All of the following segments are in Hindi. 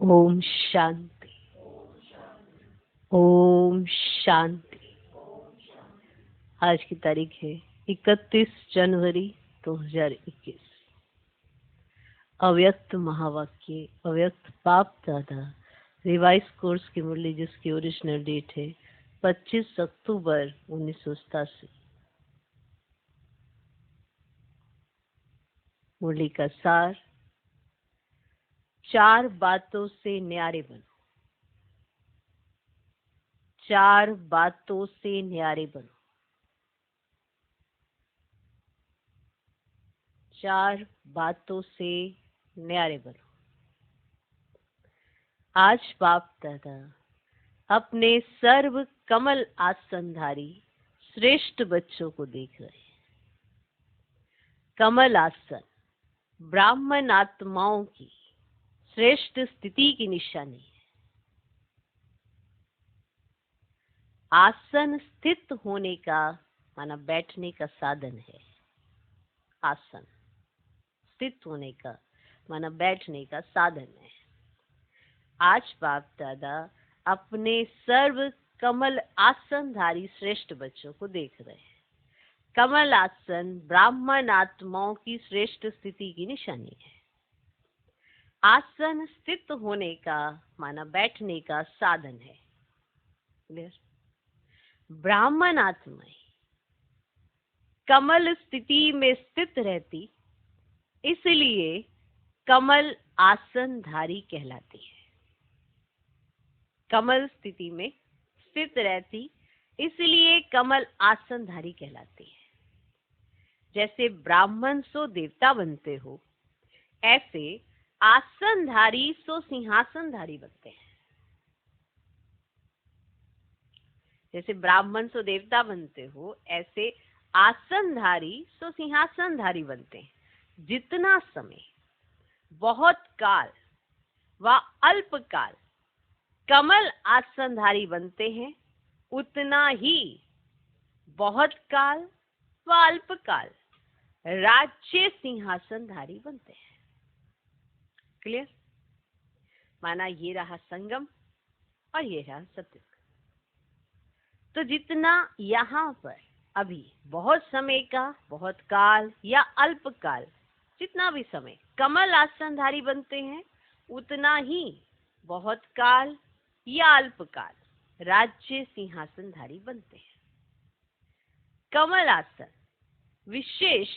ओम शांति। ओम शांति। आज की तारीख है 31 जनवरी 2021। अव्यक्त महावाक्य, अव्यक्त बाप दादा रिवाइज कोर्स की मुरली, जिसकी ओरिजिनल डेट है 25 अक्टूबर 1987। मुरली का सार, चार बातों से न्यारे बनो। चार बातों से न्यारे बनो। चार बातों से न्यारे बनो। आज बाप दादा अपने सर्व कमल आसनधारी श्रेष्ठ बच्चों को देख रहे हैं। कमल आसन ब्राह्मण आत्माओं की श्रेष्ठ स्थिति की निशानी है। आसन स्थित होने का माना बैठने का साधन है। आसन स्थित होने का माना बैठने का साधन है। आज बाप दादा अपने सर्व कमल आसनधारी श्रेष्ठ बच्चों को देख रहे हैं। कमल आसन ब्राह्मण आत्माओं की श्रेष्ठ स्थिति की निशानी है। आसन स्थित होने का माना बैठने का साधन है। क्लियर? ब्राह्मण आत्माएं कमल स्थिति में स्थित रहती, इसलिए कमल आसनधारी कहलाती है। कमल स्थिति में स्थित रहती, इसलिए कमल आसनधारी कहलाती है। जैसे ब्राह्मण सो देवता बनते हो, ऐसे आसनधारी सो सिंहासनधारी बनते हैं। जैसे ब्राह्मण सो देवता बनते हो, ऐसे आसनधारी सो सिंहासनधारी बनते हैं। जितना समय, बहुत काल व अल्प काल कमल आसनधारी बनते हैं, उतना ही बहुत काल व अल्प काल राज्य सिंहासनधारी बनते हैं। क्लियर? माना ये रहा संगम और ये रहा सत्युग। तो जितना यहाँ पर अभी बहुत समय का, बहुत काल या अल्प काल, जितना भी समय कमल आसनधारी बनते हैं, उतना ही बहुत काल या अल्प काल राज्य सिंहासनधारी बनते हैं। कमल आसन विशेष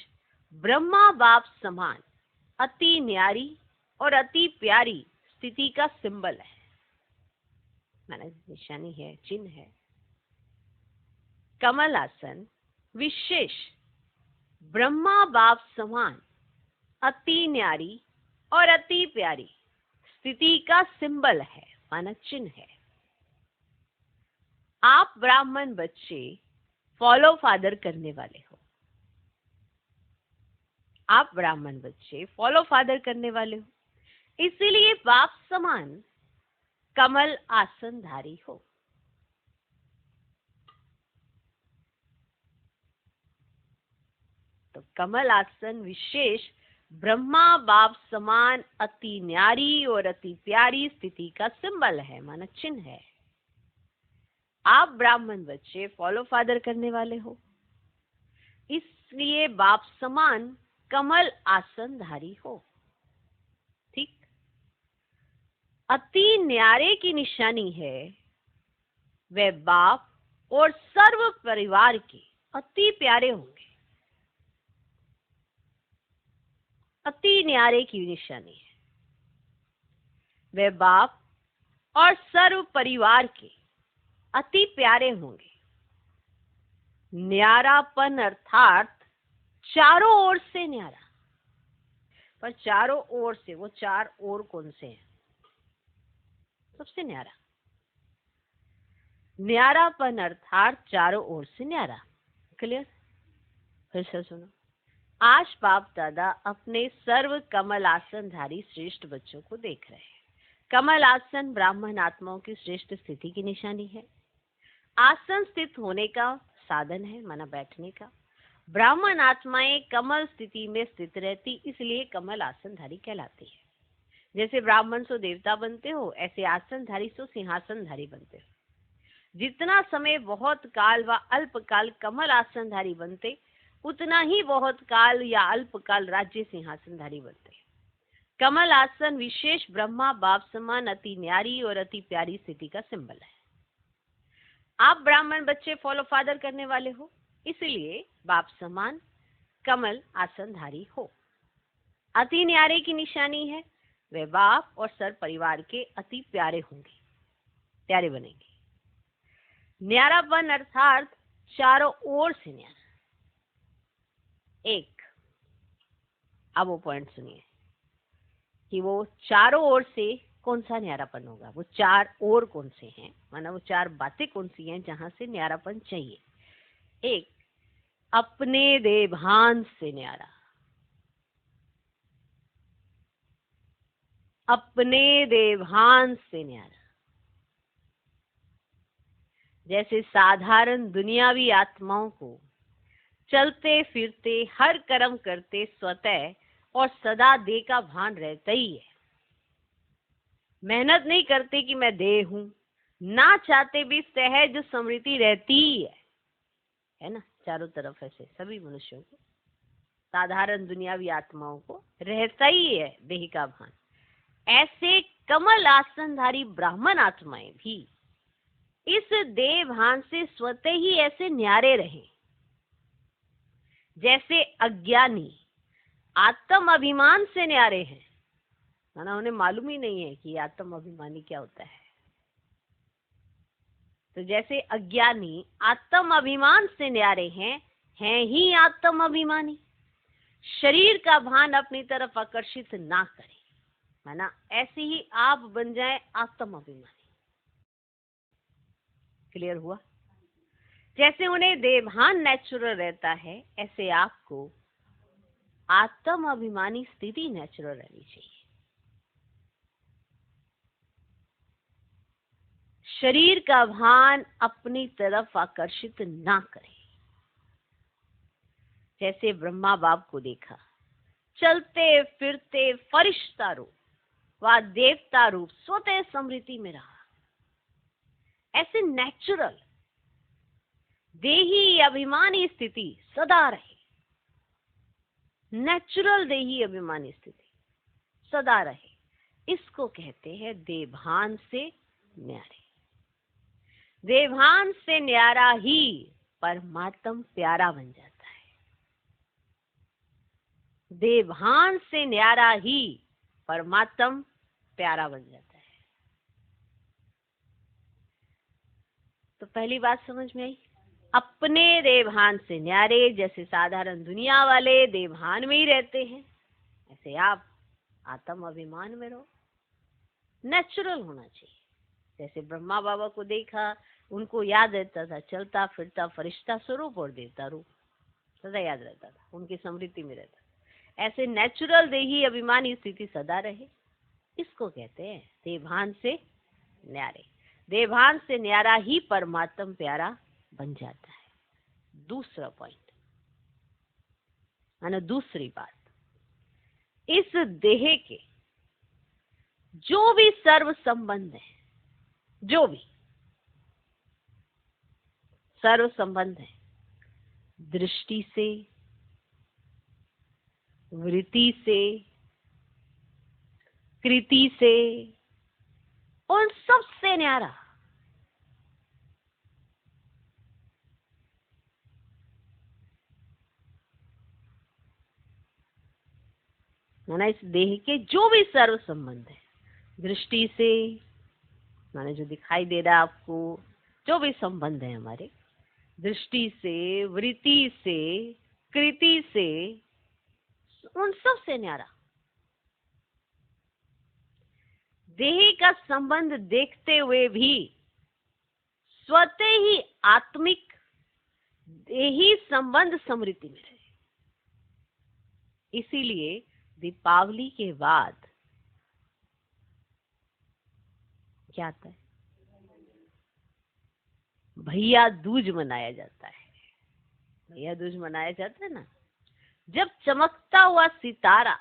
ब्रह्मा बाप समान अति न्यारी और अति प्यारी स्थिति का सिंबल है, माना निशानी है, चिन्ह है। कमल आसन विशेष ब्रह्मा बाप समान अति न्यारी और अति प्यारी स्थिति का सिंबल है, माना चिन्ह है। आप ब्राह्मण बच्चे फॉलो फादर करने वाले हो। आप ब्राह्मण बच्चे फॉलो फादर करने वाले हो, इसीलिए बाप समान कमल आसनधारी हो। तो कमल आसन विशेष ब्रह्मा बाप समान अति न्यारी और अति प्यारी स्थिति का सिंबल है, माना चिन्ह है। आप ब्राह्मण बच्चे फॉलो फादर करने वाले हो, इसलिए बाप समान कमल आसनधारी हो। ठीक? अति न्यारे की निशानी है वे बाप और सर्व परिवार के अति प्यारे होंगे। अति न्यारे की निशानी है वे बाप और सर्व परिवार के अति प्यारे होंगे। न्यारापन अर्थात चारों ओर से न्यारा। पर चारों ओर से, वो चार ओर कौन से हैं? सबसे न्यारा। न्यारापन अर्थात चारों ओर से न्यारा। क्लियर? फिर से सुनो। आज बाप दादा अपने सर्व कमल आसनधारी श्रेष्ठ बच्चों को देख रहे हैं। कमल आसन ब्राह्मण आत्माओं की श्रेष्ठ स्थिति की निशानी है। आसन स्थित होने का साधन है, माना बैठने का। ब्राह्मण आत्माएं कमल स्थिति में स्थित रहती, इसलिए कमल आसनधारी कहलाती है। जैसे ब्राह्मण सो देवता बनते हो, ऐसे आसनधारी सो सिंहासनधारी बनते हो। जितना समय बहुत काल व अल्प काल कमल आसनधारी बनते, उतना ही बहुत काल या अल्प काल राज्य सिंहासनधारी बनते। कमल आसन विशेष ब्रह्मा बाप समान अति न्यारी और अति प्यारी स्थिति का सिंबल है। आप ब्राह्मण बच्चे फॉलो फादर करने वाले हो, इसलिए बाप समान कमल आसनधारी हो। अति न्यारे की निशानी है, वे बाप और सर परिवार के अति प्यारे होंगे, प्यारे बनेंगे। न्यारापन अर्थात चारों ओर से न्यारा। एक, अब वो पॉइंट सुनिए कि वो चारों ओर से कौन सा न्यारापन होगा, वो चार ओर कौन से हैं, माना वो चार बातें कौन सी हैं जहां से न्यारापन चाहिए। एक, अपने देभान से न्यारा, अपने देभान से न्यारा। जैसे साधारण दुनियावी आत्माओं को चलते फिरते हर कर्म करते स्वतः और सदा देह का भान रहता ही है। मेहनत नहीं करते कि मैं देह हूं, ना चाहते भी सहज स्मृति रहती ही है ना, चारों तरफ ऐसे सभी मनुष्यों को, साधारण दुनियावी आत्माओं को रहता ही है देह का भान। ऐसे कमल आसनधारी ब्राह्मण आत्माएं भी इस देह भान से स्वतः ही ऐसे न्यारे रहे। जैसे अज्ञानी आत्म अभिमान से न्यारे हैं, माना उन्हें मालूम ही नहीं है कि आत्म अभिमानी क्या होता है। तो जैसे अज्ञानी आत्म अभिमान से न्यारे हैं ही आत्म अभिमानी। शरीर का भान अपनी तरफ आकर्षित ना करें, माना ऐसे ही आप बन जाए आत्म अभिमानी। क्लियर हुआ? जैसे उन्हें देभान नेचुरल रहता है, ऐसे आपको आत्म अभिमानी स्थिति नेचुरल रहनी चाहिए। शरीर का भान अपनी तरफ आकर्षित ना करें। जैसे ब्रह्मा बाप को देखा चलते फिरते फरिश्ता रूप व देवता रूप स्वतः स्मृति में रहा, ऐसे नेचुरल देही अभिमानी स्थिति सदा रहे। नेचुरल देही अभिमानी स्थिति सदा रहे, इसको कहते हैं देभान से न्यारे। देभान से न्यारा ही परमात्म प्यारा बन जाता है। देभान से न्यारा ही परमात्म प्यारा बन जाता है। तो पहली बात समझ में आई, अपने देभान से न्यारे। जैसे साधारण दुनिया वाले देभान में ही रहते हैं, ऐसे आप आत्म अभिमान में रहो। नेचुरल होना चाहिए। जैसे ब्रह्मा बाबा को देखा, उनको याद रहता था चलता फिरता फरिश्ता स्वरूप और देवता रूप, सदा याद रहता था, उनकी स्मृति में रहता। ऐसे नेचुरल देही अभिमानी स्थिति सदा रहे, इसको कहते हैं देभान से न्यारे। देभान से न्यारा ही परमात्म प्यारा बन जाता है। दूसरा पॉइंट, माना दूसरी बात, इस देह के जो भी सर्व संबंध है, जो भी सर्व संबंध है, दृष्टि से, वृत्ति से, कृति से, उन सबसे न्यारा माना इस देह के जो भी सर्व संबंध है, दृष्टि से माने जो दिखाई दे रहा है आपको, जो भी संबंध है हमारे, दृष्टि से, वृत्ति से, कृति से, उन सब से न्यारा। देह का संबंध देखते हुए भी स्वतः ही आत्मिक देही संबंध स्मृति में रहे। इसीलिए दीपावली के बाद क्या आता है, भैया दूज मनाया जाता है। भैया दूज मनाया जाता है ना, जब चमकता हुआ सितारा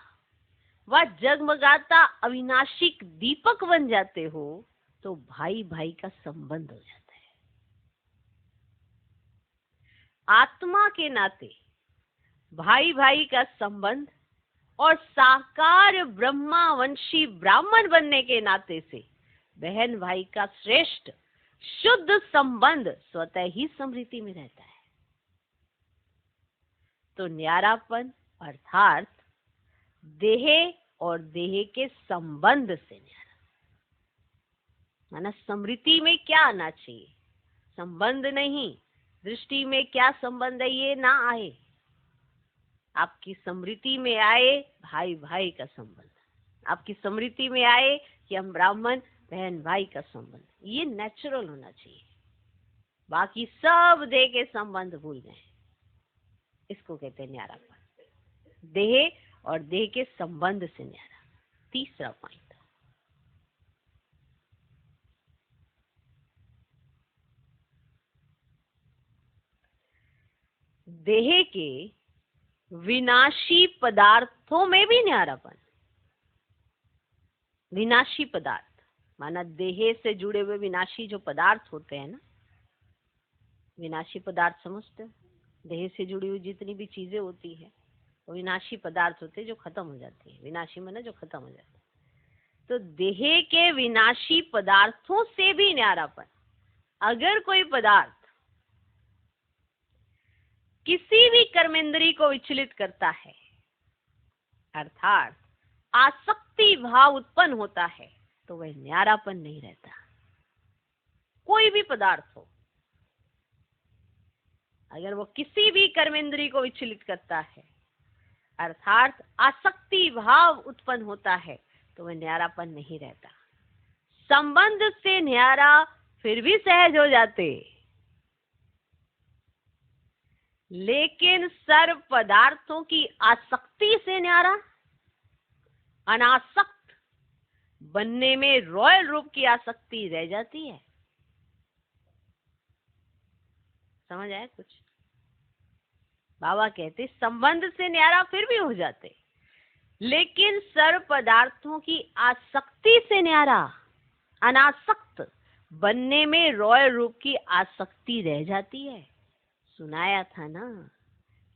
व जगमगाता अविनाशी दीपक बन जाते हो, तो भाई भाई का संबंध हो जाता है। आत्मा के नाते भाई भाई का संबंध और साकार ब्रह्मावंशी ब्राह्मण बनने के नाते से बहन भाई का श्रेष्ठ शुद्ध संबंध स्वतः ही स्मृति में रहता है। तो न्यारापन अर्थात देह और देह के संबंध से न्यारा, माना स्मृति में क्या आना चाहिए, संबंध नहीं। दृष्टि में क्या संबंध है ये ना आए, आपकी स्मृति में आए भाई भाई का संबंध, आपकी स्मृति में आए कि हम ब्राह्मण बहन भाई का संबंध, ये नेचुरल होना चाहिए। बाकी सब देह के संबंध भूल जाएं, इसको कहते हैं न्यारापन। देह और देह के संबंध से न्यारा। तीसरा पॉइंट, देह के विनाशी पदार्थों में भी न्यारापन। विनाशी पदार्थ माना देह से जुड़े हुए विनाशी जो पदार्थ होते हैं ना, विनाशी पदार्थ समझते हो? देह से जुड़ी हुई जितनी भी चीजें होती है वो विनाशी पदार्थ होते हैं, जो खत्म हो जाती है। विनाशी माना जो खत्म हो जाती है। तो देह के विनाशी पदार्थों से भी न्यारापन। अगर कोई पदार्थ किसी भी कर्मेंद्री को विचलित करता है, अर्थात आसक्ति भाव उत्पन्न होता है, तो वह न्यारापन नहीं रहता। कोई भी पदार्थ हो, अगर वो किसी भी कर्मेंद्री को विचलित करता है, अर्थात आसक्ति भाव उत्पन्न होता है, तो वह न्यारापन नहीं रहता। संबंध से न्यारा फिर भी सहज हो जाते, लेकिन सर्व पदार्थों की आसक्ति से न्यारा, अनासक्त बनने में रॉयल रूप की आसक्ति रह जाती है। समझ आया कुछ? बाबा कहते संबंध से न्यारा फिर भी हो जाते, लेकिन सर्व पदार्थों की आसक्ति से न्यारा, अनासक्त बनने में रॉयल रूप की आसक्ति रह जाती है। सुनाया था ना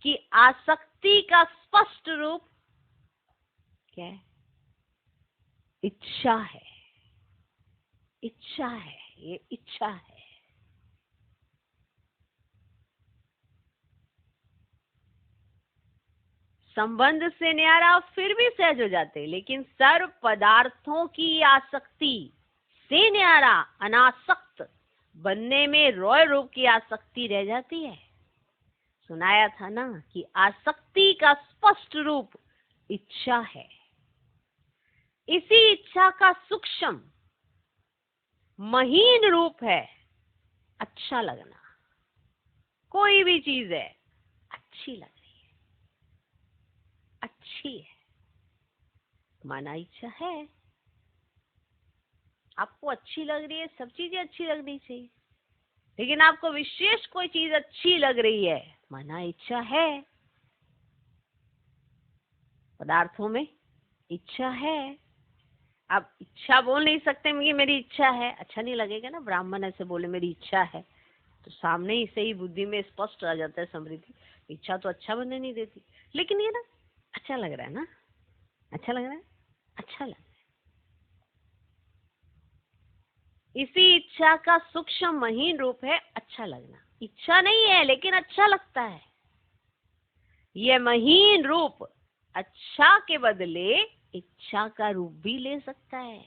कि आसक्ति का स्पष्ट रूप क्या है? इच्छा है। इच्छा है, ये इच्छा है। संबंध से न्यारा फिर भी सहज हो जाते, लेकिन सर्व पदार्थों की आसक्ति से न्यारा, अनासक्त बनने में रॉयल रूप की आसक्ति रह जाती है। सुनाया था ना कि आसक्ति का स्पष्ट रूप इच्छा है। इसी इच्छा का सूक्ष्म महीन रूप है अच्छा लगना। कोई भी चीज है अच्छी लग रही है, अच्छी है, माना इच्छा है। आपको अच्छी लग रही है, सब चीजें अच्छी लगनी चाहिए, लेकिन आपको विशेष कोई चीज अच्छी लग रही है, माना इच्छा है। पदार्थों में इच्छा है। आप इच्छा बोल नहीं सकते कि मेरी इच्छा है, अच्छा नहीं लगेगा ना। ब्राह्मण ऐसे बोले मेरी इच्छा है, तो सामने ही से ही बुद्धि में स्पष्ट आ जाता है स्मृति। इच्छा तो अच्छा बनने नहीं देती, लेकिन ये ना अच्छा लग रहा है ना, अच्छा लग रहा है, अच्छा लग रहा है। इसी इच्छा का सूक्ष्म महीन रूप है अच्छा लगना। इच्छा नहीं है लेकिन अच्छा लगता है। यह महीन रूप अच्छा के बदले इच्छा का रूप भी ले सकता है।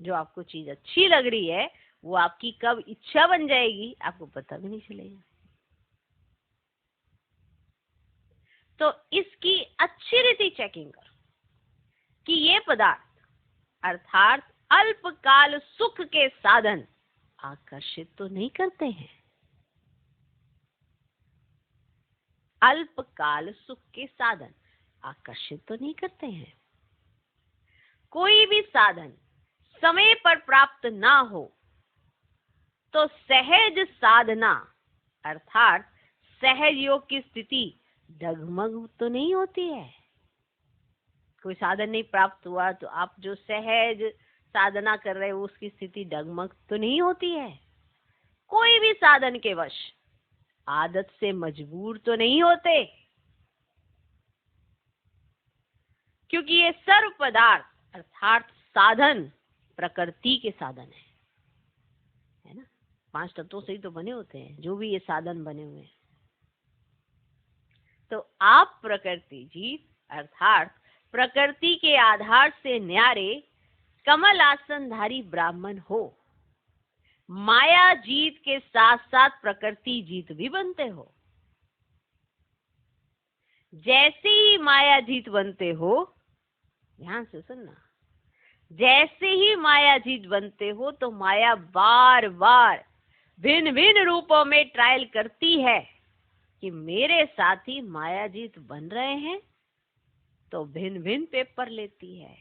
जो आपको चीज अच्छी लग रही है वो आपकी कब इच्छा बन जाएगी आपको पता भी नहीं चलेगा। तो इसकी अच्छी रीति चेकिंग करो कि ये पदार्थ अर्थात अल्पकाल सुख के साधन आकर्षित तो नहीं करते हैं। अल्पकाल सुख के साधन आकर्षित तो नहीं करते हैं। कोई भी साधन समय पर प्राप्त ना हो तो सहज साधना अर्थात सहज योग की स्थिति डगमग तो नहीं होती है। कोई साधन नहीं प्राप्त हुआ तो आप जो सहज साधना कर रहे हो उसकी स्थिति डगमग तो नहीं होती है। कोई भी साधन के वश आदत से मजबूर तो नहीं होते, क्योंकि ये सर्व पदार्थ अर्थात साधन प्रकृति के साधन है ना। 5 तत्वों से ही तो बने होते हैं जो भी ये साधन बने हुए हैं। तो आप प्रकृति जीत अर्थात प्रकृति के आधार से न्यारे कमल आसनधारी ब्राह्मण हो। माया जीत के साथ साथ प्रकृति जीत भी बनते हो। जैसे ही माया जीत बनते हो, ध्यान से सुनना, जैसे ही माया जीत बनते हो तो माया बार बार भिन्न भिन्न रूपों में ट्रायल करती है कि मेरे साथी माया जीत बन रहे हैं, तो भिन्न भिन्न पेपर लेती है।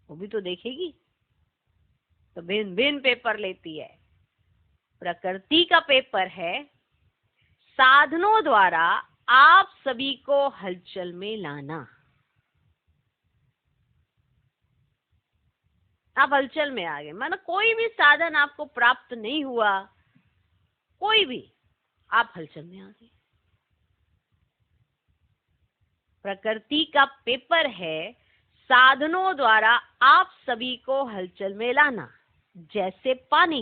वो भी तो देखेगी, तो भिन्न भिन्न पेपर लेती है। प्रकृति का पेपर है साधनों द्वारा आप सभी को हलचल में लाना। आप हलचल में आ गए, मानो कोई भी साधन आपको प्राप्त नहीं हुआ, कोई भी, आप हलचल में आ गए। प्रकृति का पेपर है साधनों द्वारा आप सभी को हलचल में लाना। जैसे पानी,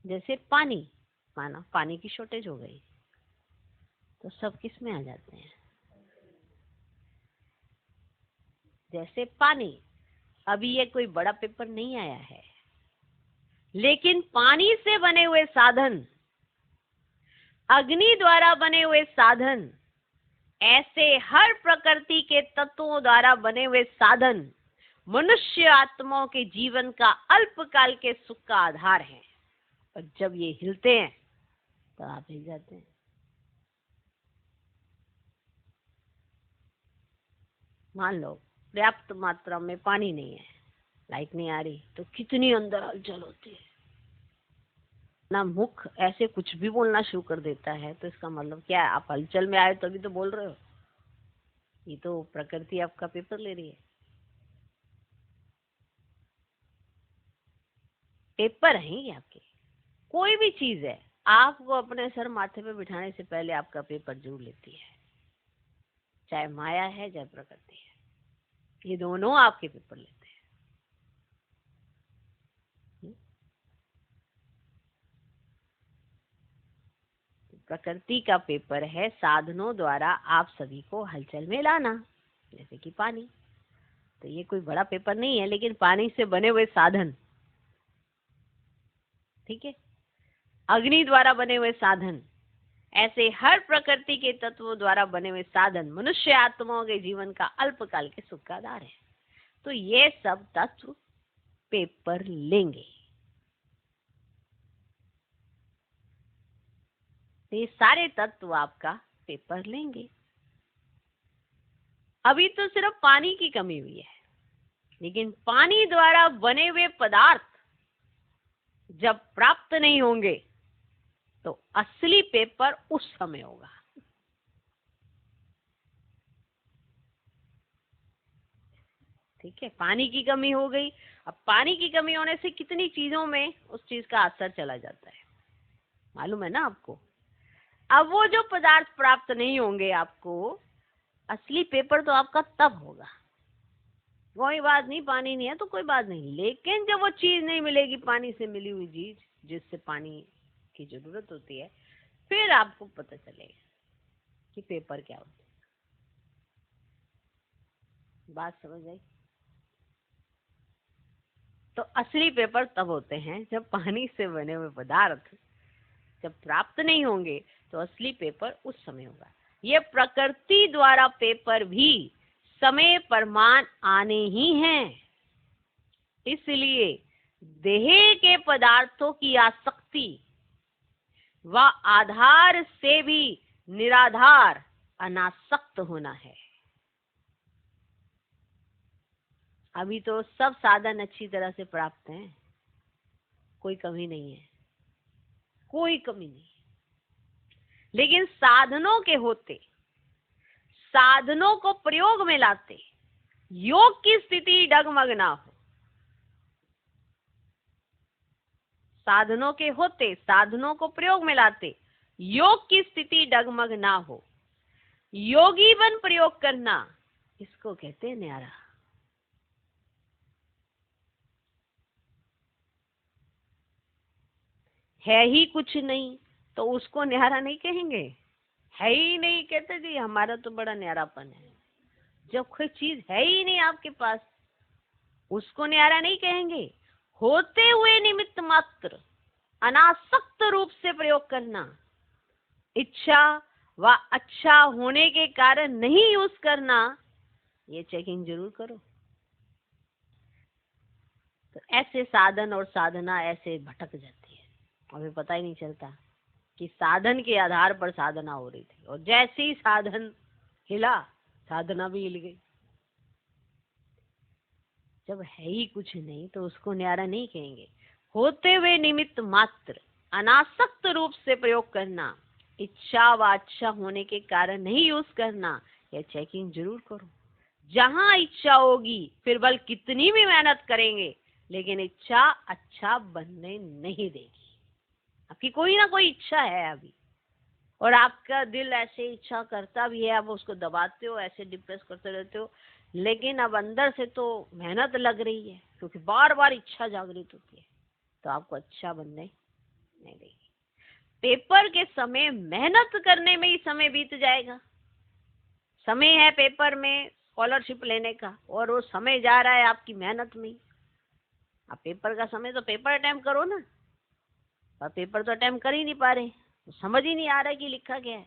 जैसे पानी, माना पानी की शॉर्टेज हो गई तो सब किस में आ जाते हैं। जैसे पानी, अभी ये कोई बड़ा पेपर नहीं आया है, लेकिन पानी से बने हुए साधन, अग्नि द्वारा बने हुए साधन, ऐसे हर प्रकृति के तत्वों द्वारा बने हुए साधन मनुष्य आत्माओं के जीवन का अल्पकाल के सुख का आधार है। और जब ये हिलते हैं तो आप हिल जाते हैं। मान लो पर्याप्त मात्रा में पानी नहीं है, लाइट नहीं आ रही, तो कितनी अंदर हलचल होती है ना। मुख ऐसे कुछ भी बोलना शुरू कर देता है तो इसका मतलब क्या है, आप हलचल में आए तभी तो बोल रहे हो। ये तो प्रकृति आपका पेपर ले रही है। पेपर है ये आपके। कोई भी चीज है, आपको अपने सर माथे पे बिठाने से पहले आपका पेपर जरूर लेती है। चाहे माया है चाहे प्रकृति है, ये दोनों आपके पेपर लेते हैं। प्रकृति का पेपर है साधनों द्वारा आप सभी को हलचल में लाना, जैसे कि पानी। तो ये कोई बड़ा पेपर नहीं है, लेकिन पानी से बने हुए साधन, ठीक है, अग्नि द्वारा बने हुए साधन, ऐसे हर प्रकृति के तत्वों द्वारा बने हुए साधन मनुष्य आत्माओं के जीवन का अल्पकाल के सुख का आधार है। तो ये सब तत्व पेपर लेंगे। ये सारे तत्व आपका पेपर लेंगे। अभी तो सिर्फ पानी की कमी हुई है, लेकिन पानी द्वारा बने हुए पदार्थ जब प्राप्त नहीं होंगे तो असली पेपर उस समय होगा। ठीक है, पानी की कमी हो गई। अब पानी की कमी होने से कितनी चीजों में उस चीज का असर चला जाता है, मालूम है ना आपको। अब वो जो पदार्थ प्राप्त नहीं होंगे आपको, असली पेपर तो आपका तब होगा। कोई बात नहीं, पानी नहीं है तो कोई बात नहीं, लेकिन जब वो चीज नहीं मिलेगी, पानी से मिली हुई चीज जिससे पानी की जरूरत होती है, फिर आपको पता चलेगा कि पेपर क्या होता है। बात समझ आई। तो असली पेपर तब होते हैं जब पानी से बने हुए पदार्थ जब प्राप्त नहीं होंगे, तो असली पेपर उस समय होगा। ये प्रकृति द्वारा पेपर भी समय प्रमाण आने ही हैं। इसलिए देह के पदार्थों की आसक्ति व आधार से भी निराधार अनासक्त होना है। अभी तो सब साधन अच्छी तरह से प्राप्त हैं, कोई कमी नहीं है, कोई कमी नहीं। लेकिन साधनों के होते, साधनों को प्रयोग में लाते, योग की स्थिति डगमग ना हो। साधनों के होते, साधनों को प्रयोग में लाते, योग की स्थिति डगमग ना हो, योगी बन प्रयोग करना, इसको कहते हैं न्यारा। है ही कुछ नहीं तो उसको न्यारा नहीं कहेंगे। है ही नहीं कहते जी हमारा तो बड़ा न्यारापन है। जब कोई चीज है ही नहीं आपके पास, उसको न्यारा नहीं कहेंगे। होते हुए निमित्त मात्र अनासक्त रूप से प्रयोग करना, इच्छा व अच्छा होने के कारण नहीं यूज करना, ये चेकिंग जरूर करो। तो ऐसे साधन और साधना ऐसे भटक जाती है, हमें पता ही नहीं चलता कि साधन के आधार पर साधना हो रही थी, और जैसे ही साधन हिला साधना भी हिल गई। जब है ही कुछ नहीं तो उसको न्यारा नहीं कहेंगे। होते हुए निमित्त मात्र अनासक्त रूप से प्रयोग करना, इच्छा व अच्छा होने के कारण नहीं यूज करना, यह चेकिंग जरूर करो। जहां इच्छा होगी फिर बल कितनी भी मेहनत करेंगे लेकिन इच्छा अच्छा बनने नहीं देगी। आपकी कोई ना कोई इच्छा है अभी, और आपका दिल ऐसे इच्छा करता भी है, आप उसको दबाते हो, ऐसे डिप्रेस करते रहते हो, लेकिन अब अंदर से तो मेहनत लग रही है क्योंकि बार बार इच्छा जागृत होती है, तो आपको अच्छा बनने नहीं देगी। पेपर के समय मेहनत करने में ही समय बीत जाएगा। समय है पेपर में स्कॉलरशिप लेने का और वो समय जा रहा है आपकी मेहनत में। आप पेपर का समय तो पेपर अटेम्प्ट करो ना, और पेपर तो अटेम्प्ट कर ही नहीं पा रहे, तो समझ ही नहीं आ रहा कि लिखा क्या है,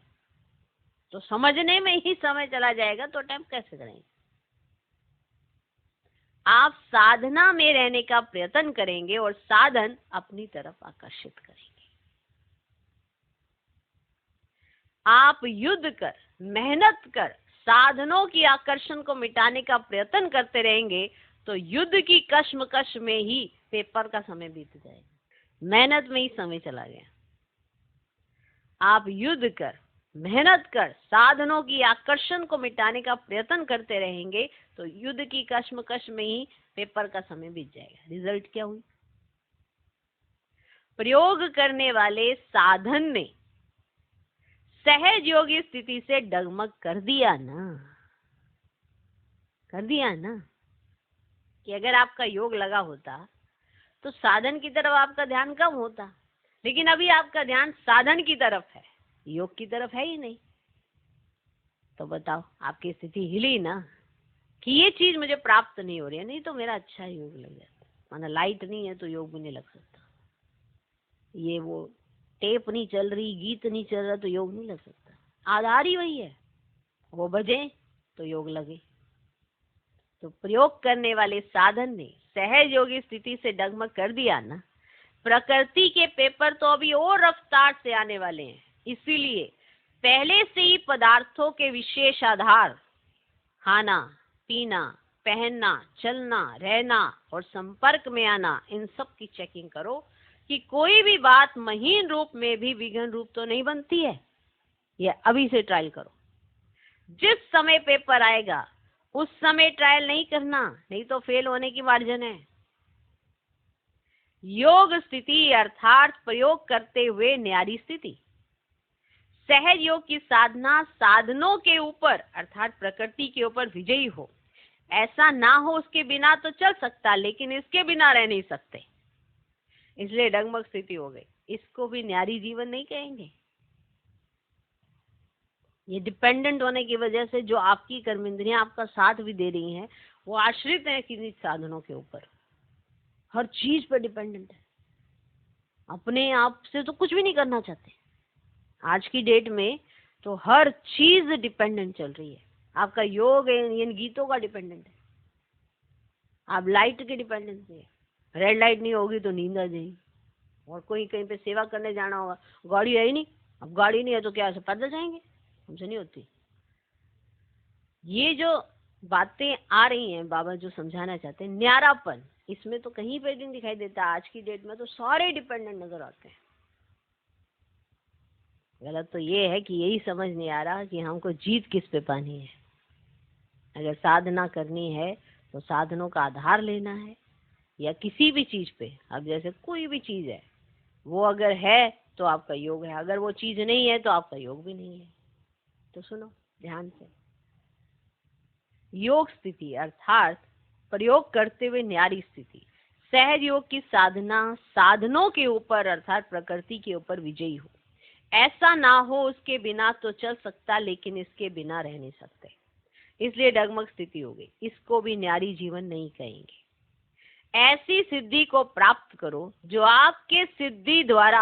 तो समझने में ही समय चला जाएगा तो अटेम्प्ट कैसे करेंगे। आप साधना में रहने का प्रयत्न करेंगे और साधन अपनी तरफ आकर्षित करेंगे। आप युद्ध कर, मेहनत कर साधनों की आकर्षण को मिटाने का प्रयत्न करते रहेंगे तो युद्ध की कश्मकश में ही पेपर का समय बीत जाएगा, मेहनत में ही समय चला गया। आप युद्ध कर, मेहनत कर साधनों की आकर्षण को मिटाने का प्रयत्न करते रहेंगे तो युद्ध की कश्मकश में ही पेपर का समय बीत जाएगा। रिजल्ट क्या हुई? प्रयोग करने वाले साधन ने सहज योगी स्थिति से डगमग कर दिया ना, कर दिया ना। कि अगर आपका योग लगा होता तो साधन की तरफ आपका ध्यान कम होता, लेकिन अभी आपका ध्यान साधन की तरफ है, योग की तरफ है ही नहीं। तो बताओ आपकी स्थिति हिली ना कि ये चीज मुझे प्राप्त नहीं हो रही है, नहीं तो मेरा अच्छा योग लग जाता। माना लाइट नहीं है तो योग भी नहीं लग सकता, ये वो टेप नहीं चल रही, गीत नहीं चल रहा तो योग नहीं लग सकता। आधार ही वही है, वो बजे तो योग लगे। तो प्रयोग करने वाले साधन ने सहज योगी स्थिति से डगमग कर दिया ना। प्रकृति के पेपर तो अभी और रफ्तार से आने वाले हैं, इसीलिए पहले से ही पदार्थों के विशेष आधार, खाना पीना, पहनना, चलना, रहना और संपर्क में आना, इन सब की चेकिंग करो कि कोई भी बात महीन रूप में भी विघन रूप तो नहीं बनती है। ये अभी से ट्रायल करो। जिस समय पेपर आएगा उस समय ट्रायल नहीं करना, नहीं तो फेल होने की मार्जिन है। योग स्थिति अर्थात प्रयोग करते हुए न्यारी स्थिति। सहज योग की साधना साधनों के ऊपर अर्थात प्रकृति के ऊपर विजयी हो, ऐसा ना हो उसके बिना तो चल सकता, लेकिन इसके बिना रह नहीं सकते, इसलिए डगमग स्थिति हो गई। इसको भी न्यारी जीवन नहीं कहेंगे। ये डिपेंडेंट होने की वजह से जो आपकी कर्मेंद्रियां आपका साथ भी दे रही हैं वो आश्रित है किन्हीं साधनों के ऊपर, हर चीज पर डिपेंडेंट है, अपने आप से तो कुछ भी नहीं करना चाहते। आज की डेट में तो हर चीज डिपेंडेंट चल रही है। आपका योग इन गीतों का डिपेंडेंट है, आप लाइट के डिपेंडेंट है, रेड लाइट नहीं होगी तो नींद आ जाएगी। और कोई कहीं पे सेवा करने जाना होगा, गाड़ी है ही नहीं, अब गाड़ी नहीं है तो क्या ऐसे पैदल जाएंगे? हमसे नहीं होती। ये जो बातें आ रही हैं बाबा जो समझाना चाहते हैं न्यारापन, इसमें तो कहीं पे नहीं दिखाई देता। आज की डेट में तो सारे डिपेंडेंट नजर आते हैं। गलत तो ये है कि यही समझ नहीं आ रहा कि हमको जीत किस पे पानी है। अगर साधना करनी है तो साधनों का आधार लेना है, या किसी भी चीज पे, अब जैसे कोई भी चीज है, वो अगर है तो आपका योग है, अगर वो चीज नहीं है तो आपका योग भी नहीं है। तो सुनो ध्यान से, योग स्थिति अर्थात प्रयोग करते हुए न्यारी स्थिति, सहज योग की साधना साधनों के ऊपर अर्थात प्रकृति के ऊपर विजयी हो। ऐसा ना हो उसके बिना तो चल सकता, लेकिन इसके बिना रह नहीं सकते, इसलिए डगमग स्थिति हो गई। इसको भी न्यारी जीवन नहीं कहेंगे। ऐसी सिद्धि को प्राप्त करो जो आपके सिद्धि द्वारा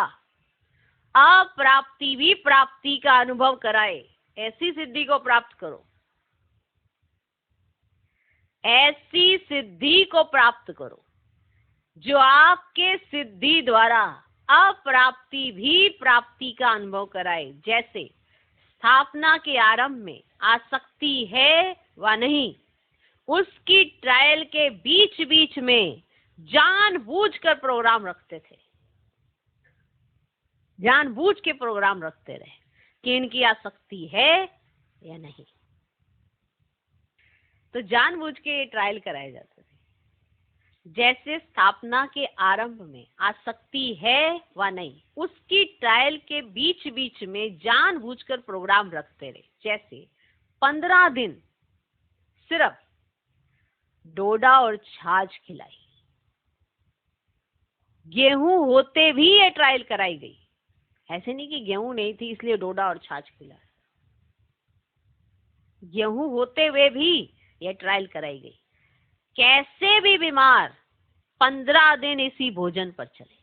अप्राप्ति भी प्राप्ति का अनुभव कराए। ऐसी सिद्धि को प्राप्त करो, ऐसी सिद्धि को प्राप्त करो जो आपके सिद्धि द्वारा अप्राप्ति भी प्राप्ति का अनुभव कराए। जैसे स्थापना के आरंभ में आसक्ति है व नहीं, उसकी ट्रायल के बीच बीच में जानबूझकर प्रोग्राम रखते थे, जानबूझ के प्रोग्राम रखते रहे कि इनकी आसक्ति है या नहीं। तो जानबूझ के ट्रायल कराए जाते थे। जैसे स्थापना के आरंभ में आसक्ति है व नहीं, उसकी ट्रायल के बीच बीच में जानबूझकर प्रोग्राम रखते रहे। जैसे 15 दिन सिर्फ डोडा और छाछ खिलाई, गेहूं होते भी ये ट्रायल कराई गई। ऐसे नहीं कि गेहूं नहीं थी इसलिए डोडा और छाछ खिलाया, गेहूं होते हुए भी ये ट्रायल कराई गई। कैसे भी बीमार 15 दिन इसी भोजन पर चले।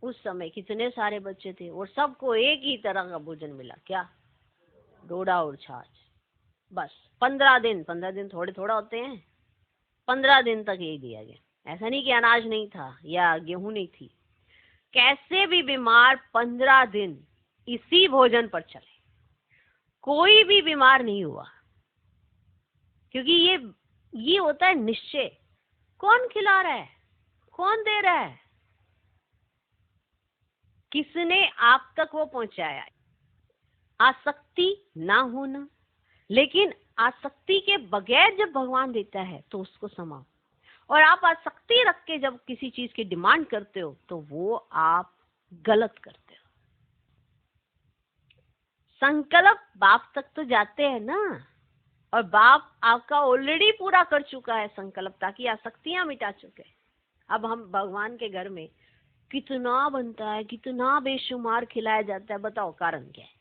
उस समय कितने सारे बच्चे थे और सबको एक ही तरह का भोजन मिला, क्या? डोडा और छाछ। बस 15 दिन थोड़े थोड़ा होते हैं, 15 दिन तक यही दिया गया। ऐसा नहीं कि अनाज नहीं था या गेहूं नहीं थी। कैसे भी बीमार 15 दिन इसी भोजन पर चले, कोई भी बीमार नहीं हुआ, क्योंकि ये होता है निश्चय। कौन खिला रहा है, कौन दे रहा है, किसने आप तक वो पहुंचाया? आसक्ति ना होना, लेकिन आसक्ति के बगैर जब भगवान देता है तो उसको समाओ। और आप आसक्ति रख के जब किसी चीज की डिमांड करते हो तो वो आप गलत करते हो। संकल्प बाप तक तो जाते हैं ना, और बाप आपका ऑलरेडी पूरा कर चुका है संकल्प, ताकि आसक्तियां मिटा चुके। अब हम भगवान के घर में कितना बनता है, कितना बेशुमार खिलाया जाता है, बताओ कारण क्या है?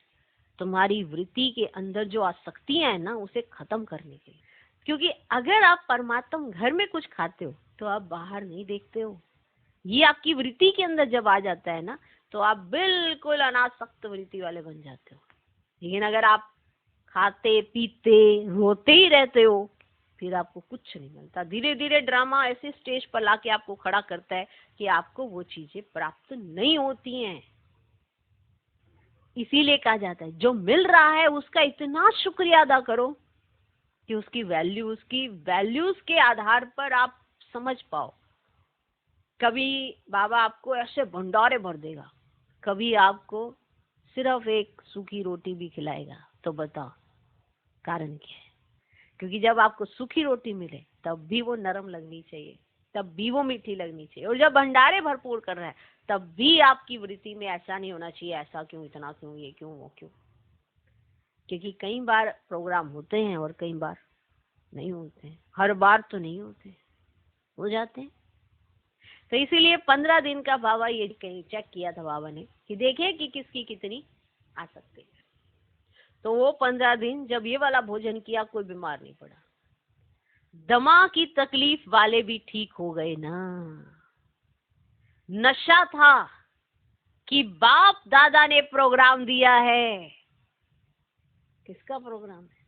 तुम्हारी वृत्ति के अंदर जो आसक्तियां है ना, उसे खत्म करने के लिए। क्योंकि अगर आप परमात्मा घर में कुछ खाते हो तो आप बाहर नहीं देखते हो। ये आपकी वृत्ति के अंदर जब आ जाता है ना, तो आप बिल्कुल अनासक्त वृत्ति वाले बन जाते हो। लेकिन अगर आप खाते पीते रोते ही रहते हो, फिर आपको कुछ नहीं मिलता। धीरे धीरे ड्रामा ऐसे स्टेज पर लाके आपको खड़ा करता है कि आपको वो चीजें प्राप्त नहीं होती हैं। इसीलिए कहा जाता है जो मिल रहा है उसका इतना शुक्रिया अदा करो कि उसकी वैल्यूज के आधार पर आप समझ पाओ। कभी बाबा आपको ऐसे भंडारे भर देगा, कभी आपको सिर्फ एक सूखी रोटी भी खिलाएगा। तो बताओ कारण क्या है? क्योंकि जब आपको सूखी रोटी मिले तब भी वो नरम लगनी चाहिए, तब भी वो मीठी लगनी चाहिए। और जब भंडारे भरपूर कर रहा है तब भी आपकी वृत्ति में ऐसा नहीं होना चाहिए, ऐसा क्यों, इतना क्यों, ये क्यों, वो क्यों। क्योंकि कई बार प्रोग्राम होते हैं और कई बार नहीं होते हैं। हर बार तो नहीं होते, हो जाते हैं। तो इसीलिए 15 दिन का बाबा ये कहीं चेक किया था बाबा ने कि देखे कि किसकी कितनी आसक्ति है। तो वो 15 दिन जब ये वाला भोजन किया, कोई बीमार नहीं पड़ा। दमा की तकलीफ वाले भी ठीक हो गए ना। नशा था कि बाप दादा ने प्रोग्राम दिया है। किसका प्रोग्राम है?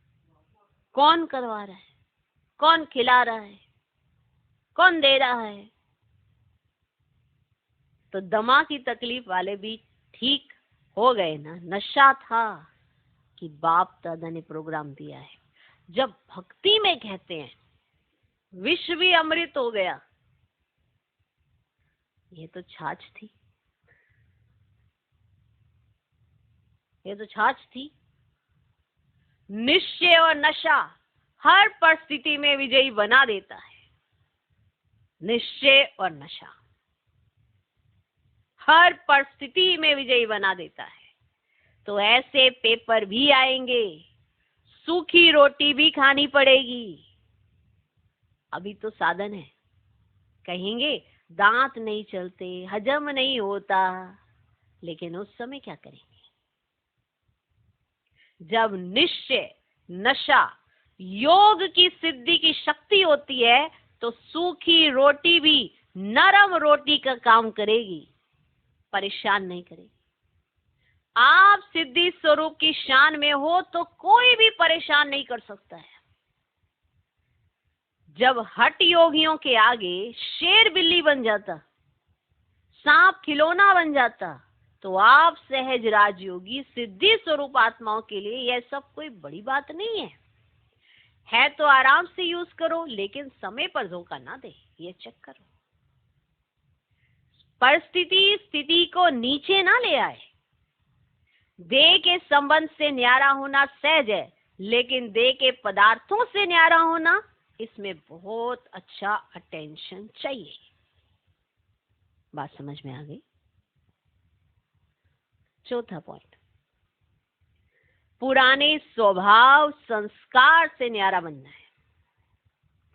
कौन करवा रहा है, कौन खिला रहा है, कौन दे रहा है? तो दमा की तकलीफ वाले भी ठीक हो गए ना। नशा था कि बाप दादा ने प्रोग्राम दिया है। जब भक्ति में कहते हैं विश्व भी अमृत हो गया, ये तो छाछ थी, ये तो छाछ थी। निश्चय और नशा हर परिस्थिति में विजयी बना देता है। निश्चय और नशा हर परिस्थिति में विजयी बना देता है। तो ऐसे पेपर भी आएंगे, सूखी रोटी भी खानी पड़ेगी। अभी तो साधन है, कहेंगे दांत नहीं चलते, हजम नहीं होता, लेकिन उस समय क्या करेंगे? जब निश्चय, नशा, योग की सिद्धि की शक्ति होती है तो सूखी रोटी भी नरम रोटी का काम करेगी, परेशान नहीं करेगी। आप सिद्धि स्वरूप की शान में हो तो कोई भी परेशान नहीं कर सकता है। जब हठ योगियों के आगे शेर बिल्ली बन जाता, सांप खिलौना बन जाता, तो आप सहज राजयोगी सिद्धि स्वरूप आत्माओं के लिए यह सब कोई बड़ी बात नहीं है तो आराम से यूज करो, लेकिन समय पर धोखा ना दे, ये चेक करो। परिस्थिति स्थिति को नीचे ना ले आए। देह के संबंध से न्यारा होना सहज है, लेकिन देह के पदार्थों से न्यारा होना, इसमें बहुत अच्छा अटेंशन चाहिए। बात समझ में आ गई? चौथा पॉइंट, पुराने स्वभाव संस्कार से न्यारा बनना है।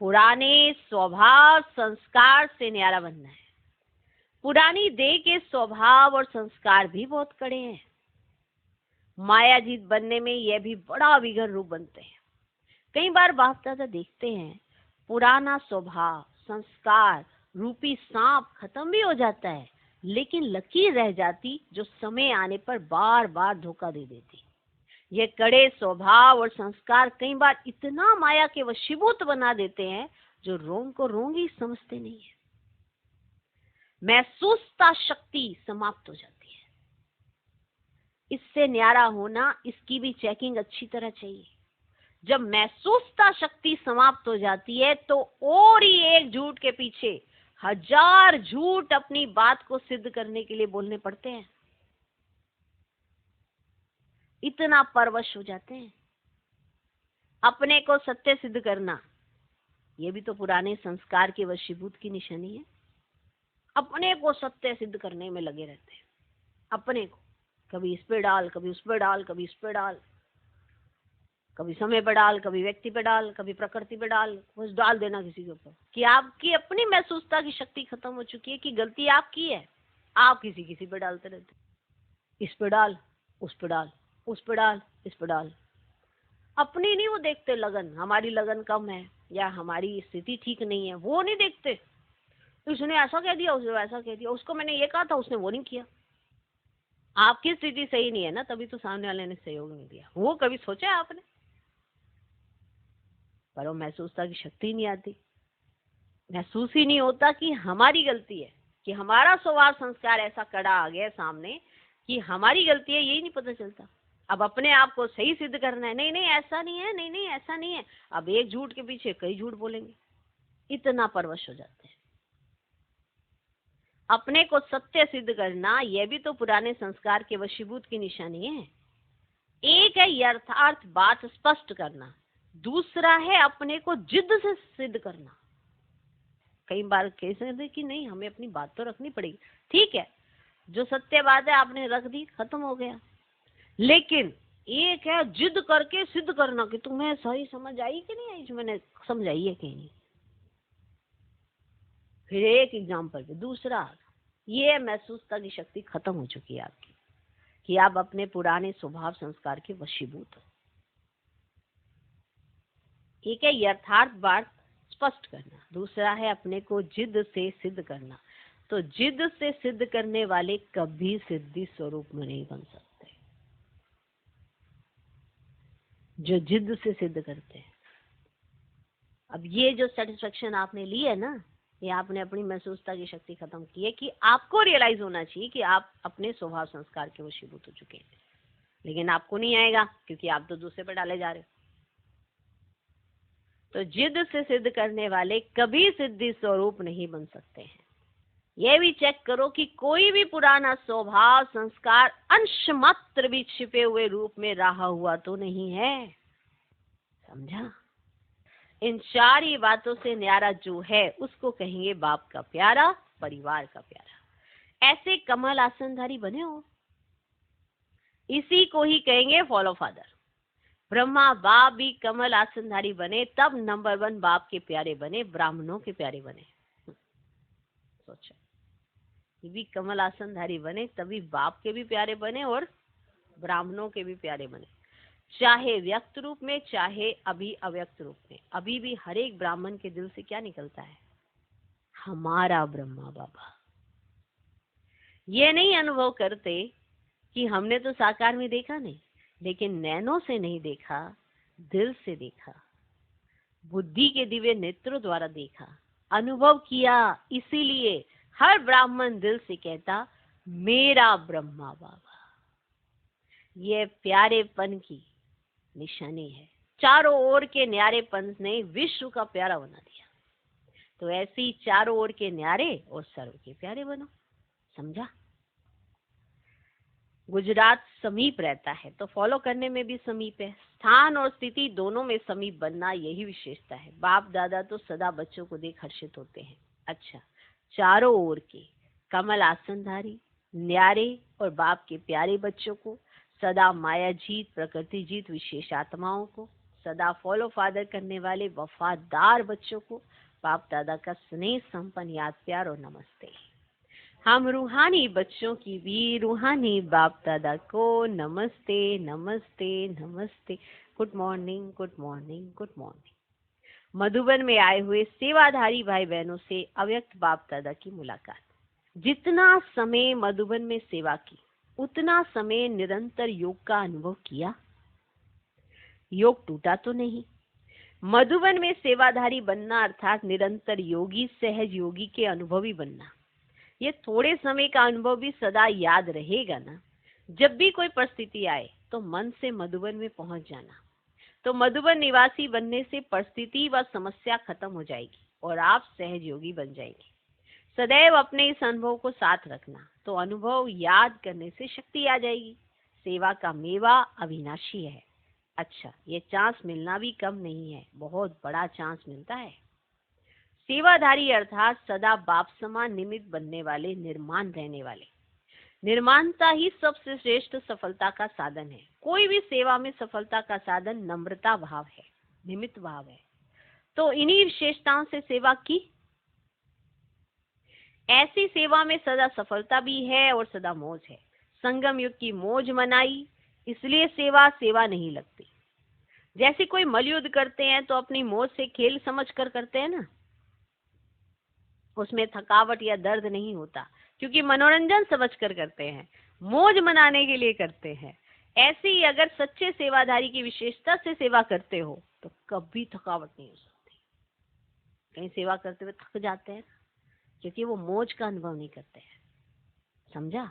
पुराने स्वभाव संस्कार से न्यारा बनना है। पुरानी देह के स्वभाव और संस्कार भी बहुत कड़े हैं। मायाजीत बनने में यह भी बड़ा विघन रूप बनते हैं। कई बार बाप दादा देखते हैं पुराना स्वभाव संस्कार रूपी सांप खत्म भी हो जाता है, लेकिन लकीर रह जाती जो समय आने पर बार बार धोखा दे देती। ये कड़े स्वभाव और संस्कार कई बार इतना माया के वशीभूत बना देते हैं जो रोंग को रोंग ही समझते नहीं है। महसूसता शक्ति समाप्त हो जाती है। इससे न्यारा होना, इसकी भी चेकिंग अच्छी तरह चाहिए। जब महसूसता शक्ति समाप्त हो जाती है तो और ही एक झूठ के पीछे हजार झूठ अपनी बात को सिद्ध करने के लिए बोलने पड़ते हैं। इतना परवश हो जाते हैं। अपने को सत्य सिद्ध करना, यह भी तो पुराने संस्कार के वशीभूत की निशानी है। अपने को सत्य सिद्ध करने में लगे रहते हैं। अपने को कभी इस पे डाल, कभी उस पे डाल, कभी इस पे डाल, कभी समय पे डाल, कभी व्यक्ति पे डाल, कभी प्रकृति पे डाल, बस डाल देना किसी के ऊपर कि आपकी अपनी महसूसता की शक्ति खत्म हो चुकी है कि गलती आपकी है। आप किसी पे डालते रहते। इस पे डाल, उस पे डाल, उस पे डाल, इस पे डाल। अपनी नहीं वो देखते लगन, हमारी लगन कम है या हमारी स्थिति ठीक नहीं है, वो नहीं देखते। उसने ऐसा कह दिया, उसने वैसा कह दिया, उसको मैंने ये कहा था, उसने वो नहीं किया। आपकी स्थिति सही नहीं है ना, तभी तो सामने वाले ने सहयोग नहीं दिया। वो कभी सोचा आपने? पर वो महसूसता की शक्ति नहीं आती। महसूस ही नहीं होता कि हमारी गलती है, कि हमारा स्वभाव संस्कार ऐसा कड़ा आ गया सामने कि हमारी गलती है, यही नहीं पता चलता। अब अपने आप को सही सिद्ध करना है, नहीं नहीं ऐसा नहीं है, नहीं नहीं ऐसा नहीं है। अब एक झूठ के पीछे कई झूठ बोलेंगे, इतना परवश हो जाते हैं। अपने को सत्य सिद्ध करना, यह भी तो पुराने संस्कार के वशीभूत की निशानी है। एक है यथार्थ बात स्पष्ट करना, दूसरा है अपने को जिद से सिद्ध करना। कई बार कह सकते कि नहीं, हमें अपनी बात तो रखनी पड़ेगी। ठीक है, जो सत्य बात है आपने रख दी, खत्म हो गया। लेकिन एक है जिद करके सिद्ध करना कि तुम्हें सही समझ आई कि नहीं आई, जो मैंने समझाई है कि नहीं। फिर एक एग्जाम्पल पे दूसरा, ये महसूसता की शक्ति खत्म हो चुकी है आपकी कि आप अपने पुराने स्वभाव संस्कार के वशीभूत हो। एक है यथार्थ बात स्पष्ट करना, दूसरा है अपने को जिद से सिद्ध करना। तो जिद से सिद्ध करने वाले कभी सिद्धि स्वरूप में नहीं बन सकते। जो जिद से सिद्ध करते हैं, अब ये जो सेटिस्फेक्शन आपने ली है ना, ये आपने अपनी महसूसता की शक्ति खत्म की है कि आपको रियलाइज होना चाहिए कि आप अपने स्वभाव संस्कार के वशीभूत हो चुके हैं। लेकिन आपको नहीं आएगा क्योंकि आप तो दूसरे पे डाले जा रहे हो। तो जिद से सिद्ध करने वाले कभी सिद्धि स्वरूप नहीं बन सकते हैं। यह भी चेक करो कि कोई भी पुराना स्वभाव संस्कार अंश मात्र भी छिपे हुए रूप में रहा हुआ तो नहीं है। समझा? इन 4 ही बातों से न्यारा जो है उसको कहेंगे बाप का प्यारा, परिवार का प्यारा। ऐसे कमल आसनधारी बने हो, इसी को ही कहेंगे फॉलो फादर। ब्रह्मा बाप भी कमल आसनधारी बने तब नंबर 1 बाप के प्यारे बने, ब्राह्मणों के प्यारे बने। सोचो, ये भी कमल आसनधारी बने तभी बाप के भी प्यारे बने और ब्राह्मणों के भी प्यारे बने, चाहे व्यक्त रूप में चाहे अभी अव्यक्त रूप में। अभी भी हर एक ब्राह्मण के दिल से क्या निकलता है? हमारा ब्रह्मा बाबा। ये नहीं अनुभव करते कि हमने तो साकार में देखा नहीं, लेकिन नैनों से नहीं देखा, दिल से देखा, बुद्धि के दिव्य नेत्रों द्वारा देखा, अनुभव किया। इसीलिए हर ब्राह्मण दिल से कहता मेरा ब्रह्मा बाबा। ये प्यारेपन की निशानी है। चारों ओर के न्यारेपन ने विश्व का प्यारा बना दिया। तो ऐसे ही चारों ओर के न्यारे और सर्व के प्यारे बनो। समझा? गुजरात समीप रहता है तो फॉलो करने में भी समीप है। स्थान और स्थिति दोनों में समीप बनना यही विशेषता है। बाप दादा तो सदा बच्चों को देख हर्षित होते हैं। अच्छा, चारों ओर के कमल आसनधारी न्यारे और बाप के प्यारे बच्चों को, सदा माया जीत प्रकृति जीत विशेष आत्माओं को, सदा फॉलो फादर करने वाले वफादार बच्चों को बाप दादा का स्नेह संपन्न याद प्यार और नमस्ते। हम रूहानी बच्चों की भी रूहानी बाप दादा को नमस्ते नमस्ते नमस्ते। Good morning good morning good morning. Madhuban में आए हुए सेवाधारी भाई बहनों से अव्यक्त बाप दादा की मुलाकात। जितना समय मधुबन में सेवा की उतना समय निरंतर योग का अनुभव किया। योग टूटा तो नहीं। मधुबन में सेवाधारी बनना अर्थात निरंतर योगी सहज योगी के अनुभवी बनना। ये थोड़े समय का अनुभव भी सदा याद रहेगा ना। जब भी कोई परिस्थिति आए तो मन से मधुबन में पहुंच जाना। तो मधुबन निवासी बनने से परिस्थिति व समस्या खत्म हो जाएगी और आप सहज योगी बन जाएंगे। सदैव अपने इस अनुभव को साथ रखना, तो अनुभव याद करने से शक्ति आ जाएगी। सेवा का मेवा अविनाशी है। अच्छा, ये चांस मिलना भी कम नहीं है, बहुत बड़ा चांस मिलता है। सेवाधारी अर्थात सदा बाप समान निमित्त बनने वाले, निर्माण रहने वाले। निर्माणता ही सबसे श्रेष्ठ सफलता का साधन है। कोई भी सेवा में सफलता का साधन नम्रता भाव है, निमित्त भाव है। तो इन्हीं विशेषताओं से सेवा की। ऐसी सेवा में सदा सफलता भी है और सदा मौज है। संगम युग की मौज मनाई, इसलिए सेवा सेवा नहीं लगती। जैसे कोई मलयुद्ध करते हैं तो अपनी मौज से खेल समझ कर करते हैं ना, उसमें थकावट या दर्द नहीं होता, क्योंकि मनोरंजन समझ कर करते हैं, मौज मनाने के लिए करते हैं। ऐसे ही अगर सच्चे सेवाधारी की विशेषता से सेवा करते हो तो कभी थकावट नहीं हो सकती। कहीं सेवा करते हुए थक जाते हैं क्योंकि वो मौज का अनुभव नहीं करते हैं। समझा?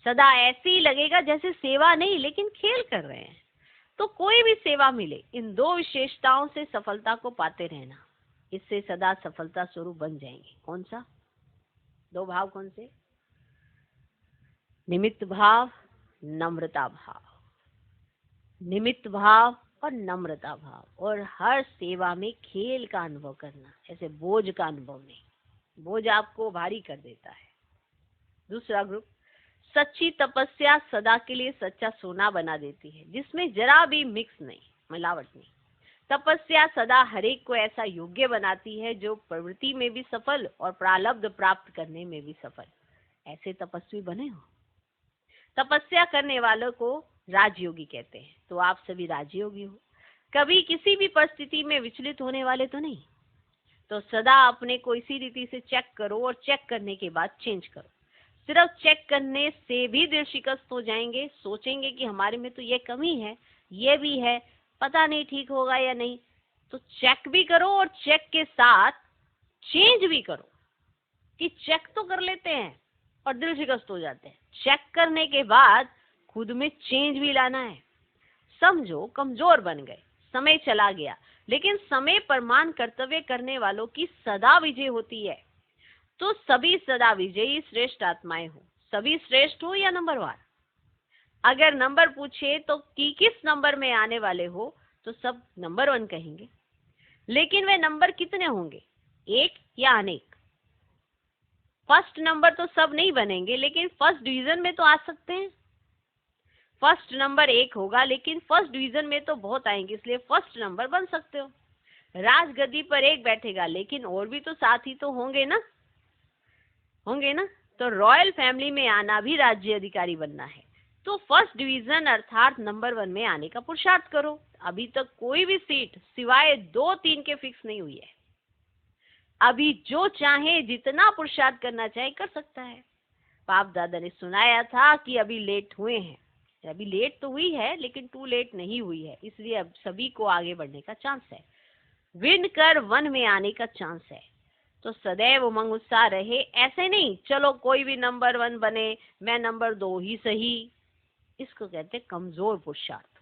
सदा ऐसे ही लगेगा जैसे सेवा नहीं लेकिन खेल कर रहे हैं। तो कोई भी सेवा मिले, इन 2 विशेषताओं से सफलता को पाते रहना, इससे सदा सफलता स्वरूप बन जाएंगे। कौन सा 2 भाव? कौन से? निमित्त भाव, नम्रता भाव। निमित्त भाव और नम्रता भाव। और हर सेवा में खेल का अनुभव करना, ऐसे बोझ का अनुभव नहीं। बोझ आपको भारी कर देता है। दूसरा ग्रुप, सच्ची तपस्या सदा के लिए सच्चा सोना बना देती है, जिसमें जरा भी मिक्स नहीं, मिलावट नहीं। तपस्या सदा हरेक को ऐसा योग्य बनाती है जो प्रवृत्ति में भी सफल और प्रारब्ध प्राप्त करने में भी सफल। ऐसे तपस्वी बने हो। तपस्या करने वालों को राजयोगी कहते हैं। तो आप सभी राजयोगी हो। कभी किसी भी परिस्थिति में विचलित होने वाले तो नहीं। तो सदा अपने को इसी रीति से चेक करो और चेक करने के बाद चेंज करो। सिर्फ चेक करने से भी दिल शिकस्त हो जाएंगे। सोचेंगे कि हमारे में तो ये कमी है, ये भी है, पता नहीं ठीक होगा या नहीं। तो चेक भी करो और चेक के साथ चेंज भी करो। कि चेक तो कर लेते हैं और दिल शिकस्त हो जाते हैं। चेक करने के बाद खुद में चेंज भी लाना है। समझो कमजोर बन गए, समय चला गया, लेकिन समय पर मान कर्तव्य करने वालों की सदा विजय होती है। तो सभी सदा विजयी श्रेष्ठ आत्माएं हो। सभी श्रेष्ठ हो या नंबरवार? अगर नंबर पूछे तो कि किस नंबर में आने वाले हो तो सब नंबर 1 कहेंगे। लेकिन वे नंबर कितने होंगे, एक या अनेक। फर्स्ट नंबर तो सब नहीं बनेंगे, लेकिन फर्स्ट डिवीजन में तो आ सकते हैं। फर्स्ट नंबर एक होगा, लेकिन फर्स्ट डिवीजन में तो बहुत आएंगे, इसलिए फर्स्ट नंबर बन सकते हो। राजगद्दी पर एक बैठेगा, लेकिन और भी तो साथी तो होंगे ना, होंगे ना। तो रॉयल फैमिली में आना भी राज्य अधिकारी बनना है, तो फर्स्ट डिवीजन अर्थात नंबर 1 में आने का पुरुषार्थ करो। अभी तक कोई भी सीट सिवाय 2-3 के फिक्स नहीं हुई है। अभी जो चाहे जितना पुरुषार्थ करना चाहे कर सकता है। बाप दादा ने सुनाया था कि अभी लेट हुए हैं, अभी लेट तो हुई है लेकिन टू लेट नहीं हुई है, इसलिए अब सभी को आगे बढ़ने का चांस है, विन कर 1 में आने का चांस है। तो सदैव उमंग उत्साह रहे, ऐसे नहीं चलो कोई भी नंबर 1 बने, मैं नंबर 2 ही सही। इसको कहते हैं कमजोर पुरुषार्थ।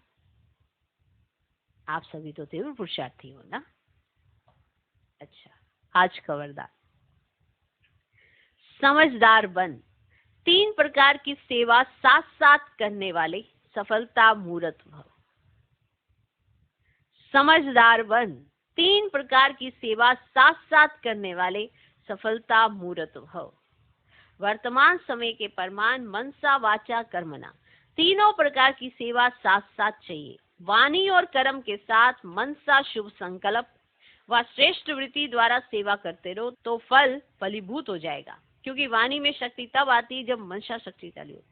आप सभी तो तीव्र पुरुषार्थी हो ना। अच्छा, आज का वरदान, समझदार बन, 3 प्रकार की सेवा साथ साथ करने वाले सफलता मूर्त भव। समझदार बन, 3 प्रकार की सेवा साथ साथ करने वाले सफलता मूर्त भव। वर्तमान समय के प्रमाण मनसा वाचा कर्मणा, तीनों प्रकार की सेवा साथ साथ चाहिए। वाणी और कर्म के साथ मनसा शुभ संकल्प व श्रेष्ठ वृत्ति द्वारा सेवा करते रहो तो फल फलीभूत हो जाएगा। क्योंकि वाणी में शक्ति तब आती जब मनसा शक्तिशाली हो।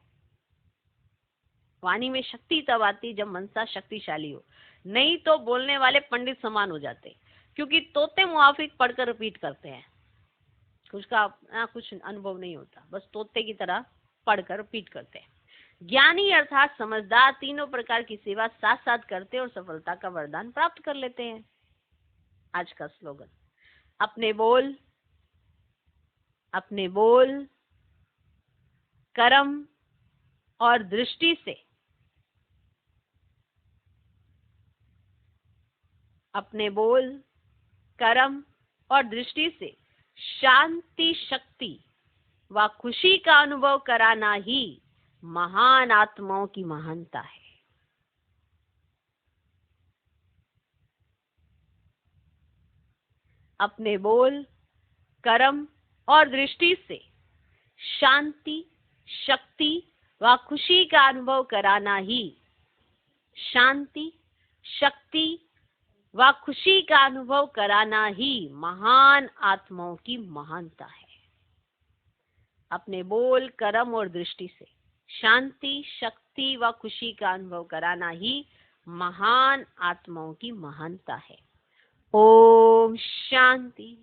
वाणी में शक्ति तब आती जब मनसा शक्तिशाली हो, नहीं तो बोलने वाले पंडित समान हो जाते, क्योंकि तोते मुआफिक पढ़कर रिपीट करते हैं, उसका कुछ अनुभव नहीं होता, बस तोते की तरह पढ़कर रिपीट करते हैं। ज्ञानी अर्थात समझदार तीनों प्रकार की सेवा साथ साथ करते और सफलता का वरदान प्राप्त कर लेते हैं। आज का स्लोगन, अपने बोल, कर्म और दृष्टि से, अपने बोल, कर्म और दृष्टि से शांति, शक्ति व खुशी का अनुभव कराना ही महान आत्माओं की महानता है। अपने बोल, कर्म और दृष्टि से शांति, शक्ति व खुशी का अनुभव कराना ही, शांति, शक्ति व खुशी का अनुभव कराना ही महान आत्माओं की महानता है। अपने बोल, कर्म और दृष्टि से शांति, शक्ति व खुशी का अनुभव कराना ही महान आत्माओं की महानता है। ओम शांति।